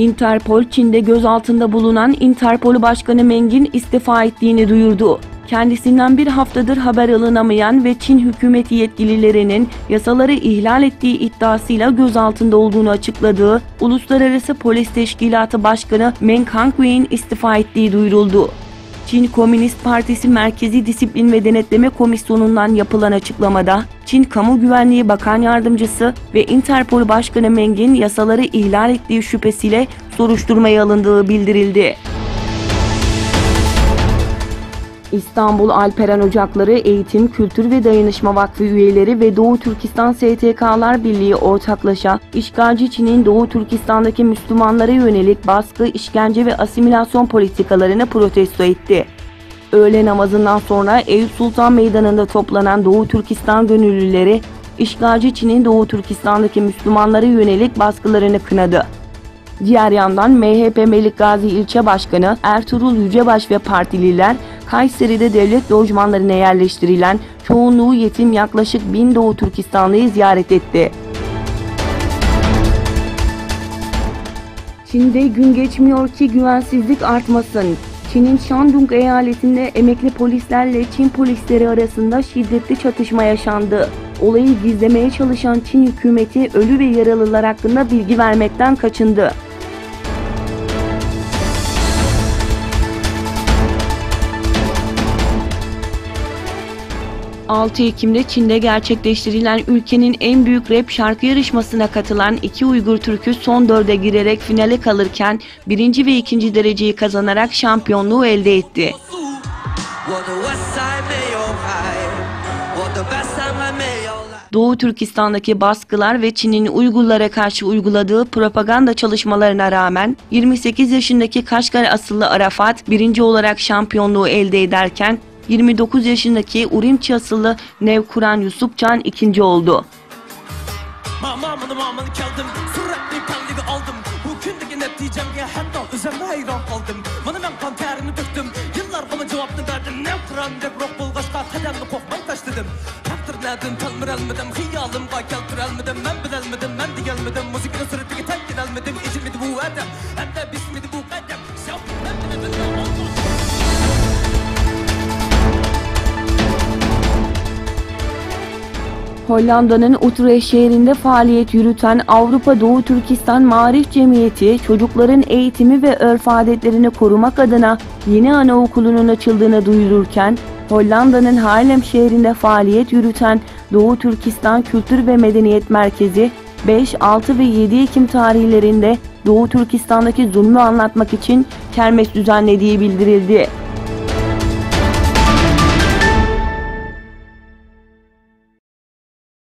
Interpol, Çin'de gözaltında bulunan Interpol Başkanı Meng'in istifa ettiğini duyurdu. Kendisinden bir haftadır haber alınamayan ve Çin hükümeti yetkililerinin yasaları ihlal ettiği iddiasıyla gözaltında olduğunu açıkladığı Uluslararası Polis Teşkilatı Başkanı Meng Hongwei'nin istifa ettiği duyuruldu. Çin Komünist Partisi Merkezi Disiplin ve Denetleme Komisyonu'ndan yapılan açıklamada, Çin Kamu Güvenliği Bakan Yardımcısı ve Interpol Başkanı Meng'in yasaları ihlal ettiği şüphesiyle soruşturmaya alındığı bildirildi. İstanbul Alperen Ocakları Eğitim, Kültür ve Dayanışma Vakfı üyeleri ve Doğu Türkistan STK'lar Birliği ortaklaşa işgalci Çin'in Doğu Türkistan'daki Müslümanlara yönelik baskı, işkence ve asimilasyon politikalarını protesto etti. Öğle namazından sonra Eyüp Sultan Meydanı'nda toplanan Doğu Türkistan gönüllüleri, işgalci Çin'in Doğu Türkistan'daki Müslümanlara yönelik baskılarını kınadı. Diğer yandan MHP Melikgazi İlçe Başkanı Ertuğrul Yücebaş ve partililer Kayseri'de devlet lojmanlarına yerleştirilen çoğunluğu yetim yaklaşık 1000 Doğu Türkistanlıyı ziyaret etti. Çin'de gün geçmiyor ki güvensizlik artmasın. Çin'in Shandong eyaletinde emekli polislerle Çin polisleri arasında şiddetli çatışma yaşandı. Olayı gizlemeye çalışan Çin hükümeti ölü ve yaralılar hakkında bilgi vermekten kaçındı. 6 Ekim'de Çin'de gerçekleştirilen ülkenin en büyük rap şarkı yarışmasına katılan iki Uygur Türk'ü son 4'e girerek finale kalırken 1. ve 2. dereceyi kazanarak şampiyonluğu elde etti. Doğu Türkistan'daki baskılar ve Çin'in Uygurlara karşı uyguladığı propaganda çalışmalarına rağmen 28 yaşındaki Kaşgar asıllı Arafat 1. olarak şampiyonluğu elde ederken 29 yaşındaki Urimçi asıllı Nevkuran Yusupcan 2. oldu. Hollanda'nın Utrecht şehrinde faaliyet yürüten Avrupa Doğu Türkistan Maarif Cemiyeti, çocukların eğitimi ve örf adetlerini korumak adına yeni anaokulunun açıldığını duyururken, Hollanda'nın Haarlem şehrinde faaliyet yürüten Doğu Türkistan Kültür ve Medeniyet Merkezi, 5, 6 ve 7 Ekim tarihlerinde Doğu Türkistan'daki zulmü anlatmak için kermes düzenlediği bildirildi.